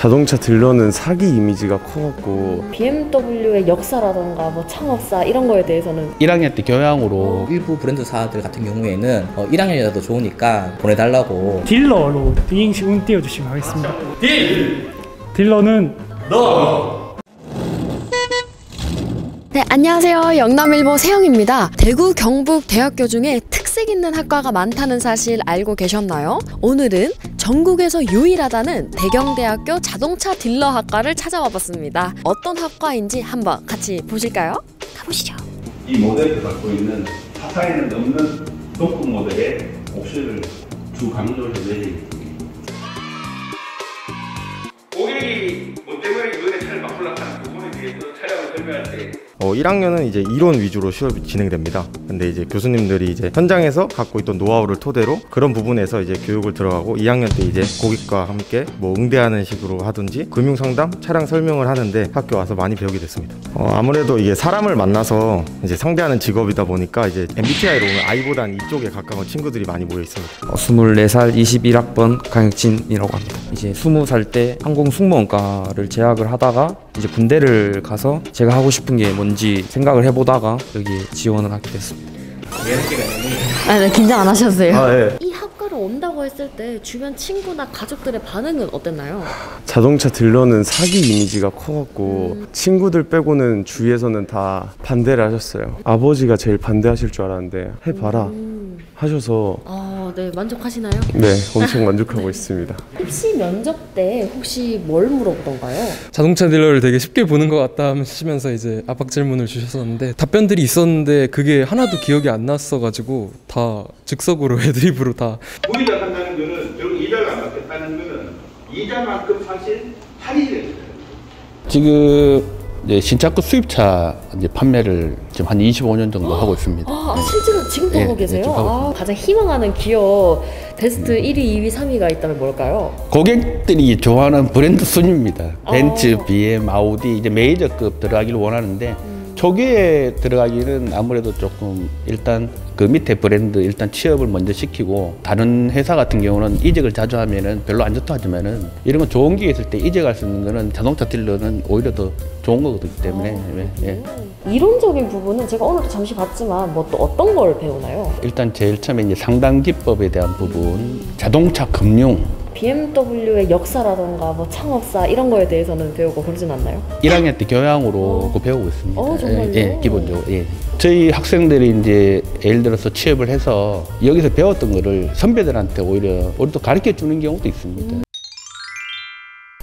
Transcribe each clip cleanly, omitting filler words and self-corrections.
자동차 딜러는 사기 이미지가 커갖고 BMW의 역사라던가 뭐 창업사 이런 거에 대해서는 1학년 때 교양으로 일부 브랜드사들 같은 경우에는 1학년이라도 좋으니까 보내달라고 딜러로 이행시 운 띄워주시면 하겠습니다. 딜러는 네, 안녕하세요. 영남일보 세영입니다. 대구 경북 대학교 중에 특색 있는 학과가 많다는 사실 알고 계셨나요? 오늘은 전국에서 유일하다는 대경대학교 자동차 딜러 학과를 찾아와 봤습니다. 어떤 학과인지 한번 같이 보실까요? 가보시죠. 이 모델이 갖고 있는 타타에는 없는 높은 모델의 옵션을 주 강조를 내리겠습니다. 고객이 뭐 때문에 이번에 차를 바꾸려고 하는 부분에 대해서 차량을 설명할 때 1학년은 이제 이론 위주로 수업이 진행됩니다. 근데 이제 교수님들이 이제 현장에서 갖고 있던 노하우를 토대로 그런 부분에서 이제 교육을 들어가고 2학년 때 이제 고객과 함께 뭐 응대하는 식으로 하든지 금융 상담, 차량 설명을 하는데 학교 와서 많이 배우게 됐습니다. 아무래도 이게 사람을 만나서 이제 상대하는 직업이다 보니까 이제 MBTI로 오면 I보단 이쪽에 가까운 친구들이 많이 모여 있습니다. 24살 21학번 강혁진이라고 합니다. 이제 20살 때 항공승무원과를 재학을 하다가 이제 군대를 가서 제가 하고 싶은 게 뭔지 생각을 해보다가 여기 지원을 하게 됐습니다. 네, 긴장 안 하셔도 돼요. 네. 이 학과를 온다고 했을 때 주변 친구나 가족들의 반응은 어땠나요? 자동차 딜러는 사기 이미지가 커갖고 친구들 빼고는 주위에서는 다 반대를 하셨어요. 아버지가 제일 반대하실 줄 알았는데 해봐라 하셔서 네, 만족하시나요? 네, 엄청 만족하고 있습니다. 입시 면접 때 혹시 뭘 물어보던가요? 자동차 딜러를 되게 쉽게 보는 것 같다 하시면서 이제 압박 질문을 주셨었는데 답변들이 있었는데 그게 하나도 기억이 안 났어가지고 다 즉석으로 애드립으로 다 구입을 한다는 거는 결국 이자를 안 받겠다는 거는 이자만큼 사실 할인을 지금 이제 신차급 수입차 이제 판매를 지금 한 25년 정도 하고 있습니다. 실제로 지금도 하고 계세요? 지금 하고 있습니다. 가장 희망하는 기업 베스트 1위, 2위, 3위가 있다면 뭘까요? 고객들이 좋아하는 브랜드 순입니다. 벤츠, BM, 아우디 이제 메이저급 들어가기를 원하는데 초기에 들어가기는 아무래도 조금 일단 그 밑에 브랜드 일단 취업을 먼저 시키고 다른 회사 같은 경우는 이직을 자주 하면은 별로 안 좋다 하지만은 이런 건 좋은 기회 있을 때 이직할 수 있는 거는 자동차 딜러는 오히려 더 좋은 거기 때문에 이론적인 부분은 제가 오늘도 잠시 봤지만 뭐 또 어떤 걸 배우나요? 일단 제일 처음에 이제 상담 기법에 대한 부분, 자동차 금융 BMW의 역사라던가 뭐 창업사 이런 거에 대해서는 배우고 그러진 않나요? 1학년 때 교양으로 그거 배우고 있습니다. 정말요? 예, 기본적으로. 예. 저희 학생들이 이제 예를 들어서 취업을 해서 여기서 배웠던 거를 선배들한테 오히려 또 가르쳐 주는 경우도 있습니다.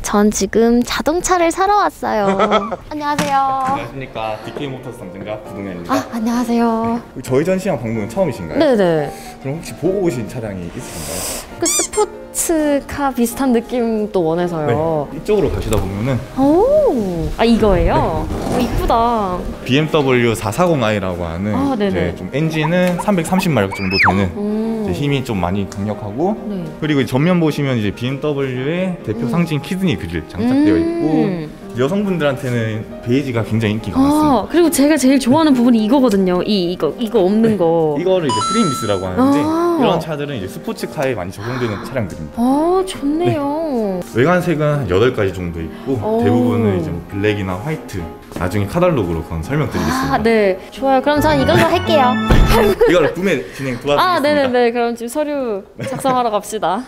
전 지금 자동차를 사러 왔어요. 안녕하세요. 안녕하십니까. DK모터스 담당자 구동현입니다. 안녕하세요. 저희 전시장 방문은 처음이신가요? 네네. 그럼 혹시 보고 오신 차량이 있으신가요? 그 스포츠카 비슷한 느낌도 원해서요. 네. 이쪽으로 가시다 보면은 이거예요? 이쁘다. BMW 440i라고 하는 네네. 이제 좀 엔진은 330마력 정도 되는 이제 힘이 좀 많이 강력하고 그리고 전면 보시면 이제 BMW의 대표 상징 키드니 그릴 장착되어 있고 여성분들한테는 베이지가 굉장히 인기가 많습니다. 그리고 제가 제일 좋아하는 부분이 이거거든요. 이거 없는 거. 이거를 이제 프레임리스라고 하는데 이런 차들은 이제 스포츠카에 많이 적용되는 차량들입니다. 좋네요. 외관색은 한 8가지 정도 있고 대부분은 이제 뭐 블랙이나 화이트 나중에 카탈로그로 그건 설명드리겠습니다. 네, 좋아요. 그럼 저는 이걸로 할게요. 이걸 구매 진행 도와드리겠습니다. 네네네. 그럼 지금 서류 작성하러 갑시다.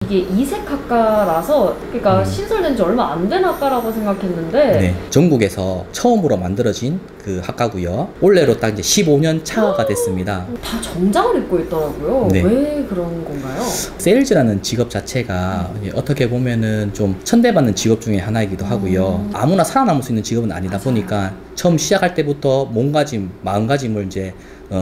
이게 이색 학과라서 그러니까 신설된 지 얼마 안 된 학과라고 생각했는데 네, 전국에서 처음으로 만들어진 그 학과고요. 올해로 딱 이제 15년 차가 됐습니다. 다 정장을 입고 있더라고요. 네. 왜 그런 건가요? 세일즈라는 직업 자체가 어떻게 보면은 좀 천대받는 직업 중에 하나이기도 하고요. 아무나 살아남을 수 있는 직업은 아니다 보니까 처음 시작할 때부터 몸가짐, 마음가짐을 이제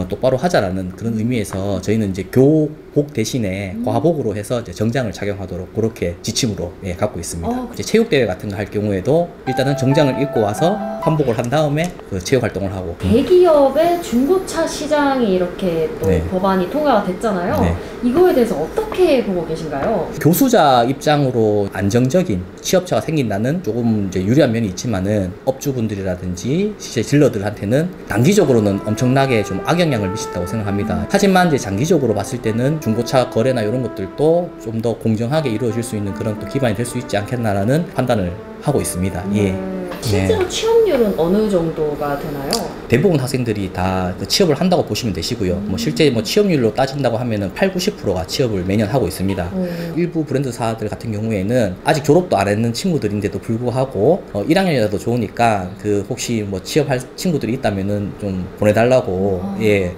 똑바로 하자라는 그런 의미에서 저희는 이제 교복 대신에 과복으로 해서 이제 정장을 착용하도록 그렇게 지침으로 갖고 있습니다. 이제 체육대회 같은 거 할 경우에도 일단은 정장을 입고 와서 환복을 한 다음에 그 체육 활동을 하고. 대기업의 중고차 시장이 이렇게 또 법안이 통과가 됐잖아요. 이거에 대해서 어떻게 보고 계신가요? 교수자 입장으로 안정적인 취업처가 생긴다는 조금 이제 유리한 면이 있지만은 업주분들이라든지 것이 실제 딜러들한테는 단기적으로는 엄청나게 좀 악영향을 미친다고 생각합니다. 하지만 이제 장기적으로 봤을 때는 중고차 거래나 이런 것들도 좀 더 공정하게 이루어질 수 있는 그런 또 기반이 될 수 있지 않겠나라는 판단을 하고 있습니다. 예. 실제로 취업률은 어느 정도가 되나요? 대부분 학생들이 다 취업을 한다고 보시면 되시고요. 뭐 실제 뭐 취업률로 따진다고 하면은 80~90%가 취업을 매년 하고 있습니다. 일부 브랜드사들 같은 경우에는 아직 졸업도 안 했는 친구들인데도 불구하고 1학년이라도 좋으니까 그 혹시 뭐 취업할 친구들이 있다면은 좀 보내달라고 예.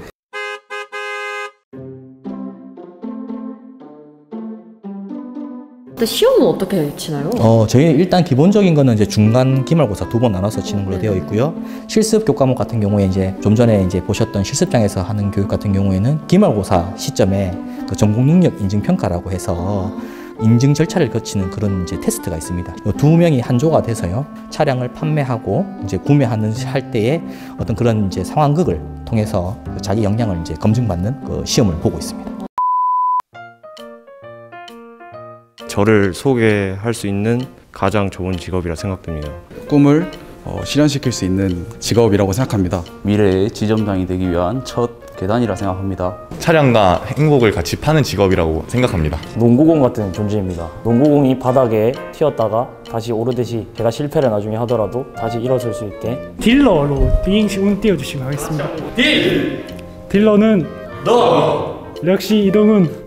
시험은 어떻게 치나요? 저희는 일단 기본적인 거는 이제 중간 기말고사 2번 나눠서 치는 걸로 되어 있고요. 실습 교과목 같은 경우에 이제 좀 전에 이제 보셨던 실습장에서 하는 교육 같은 경우에는 기말고사 시점에 그 전공 능력 인증 평가라고 해서 인증 절차를 거치는 그런 이제 테스트가 있습니다. 2명이 한 조가 돼서요. 차량을 판매하고 이제 구매하는 할 때에 어떤 그런 이제 상황극을 통해서 자기 역량을 이제 검증받는 그 시험을 보고 있습니다. 저를 소개할 수 있는 가장 좋은 직업이라 생각됩니다. 꿈을 실현시킬 수 있는 직업이라고 생각합니다. 미래의 지점장이 되기 위한 첫 계단이라 생각합니다. 차량과 행복을 같이 파는 직업이라고 생각합니다. 농구공 같은 존재입니다. 농구공이 바닥에 튀었다가 다시 오르듯이 제가 실패를 나중에 하더라도 다시 일어설 수 있게 딜러로 이행시 운 띄워주시면 하겠습니다. 딜러는 너 역시 이동은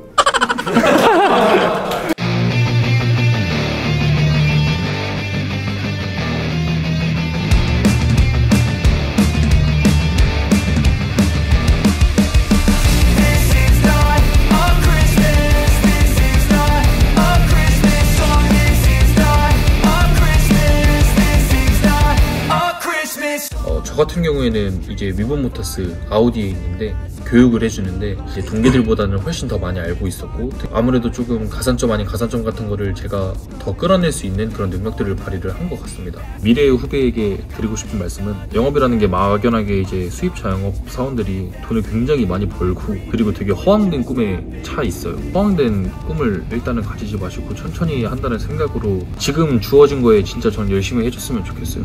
저 같은 경우에는 이제 위본모터스 아우디에 있는데 교육을 해주는데 이제 동기들보다는 훨씬 더 많이 알고 있었고 아무래도 조금 가산점 아닌 가산점 같은 거를 제가 더 끌어낼 수 있는 그런 능력들을 발휘를 한 것 같습니다. 미래의 후배에게 드리고 싶은 말씀은 영업이라는 게 막연하게 이제 수입차 영업 사원들이 돈을 굉장히 많이 벌고 그리고 되게 허황된 꿈에 차 있어요. 허황된 꿈을 일단은 가지지 마시고 천천히 한다는 생각으로 지금 주어진 거에 진짜 전 열심히 해줬으면 좋겠어요.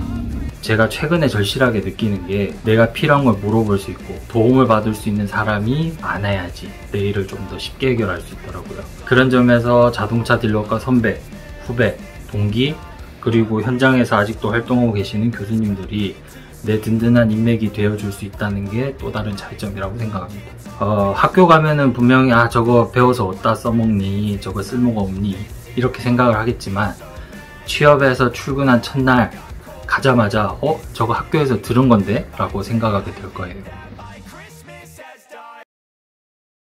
제가 최근에 절실하게 느끼는 게 내가 필요한 걸 물어볼 수 있고 도움을 받을 수 있는 사람이 많아야지 내 일을 좀 더 쉽게 해결할 수 있더라고요. 그런 점에서 자동차 딜러과 선배, 후배, 동기 그리고 현장에서 아직도 활동하고 계시는 교수님들이 내 든든한 인맥이 되어줄 수 있다는 게 또 다른 차이점이라고 생각합니다. 학교 가면은 분명히 저거 배워서 어디다 써먹니, 저거 쓸모가 없니 이렇게 생각을 하겠지만 취업해서 출근한 첫날 가자마자 저거 학교에서 들은 건데? 라고 생각하게 될 거예요.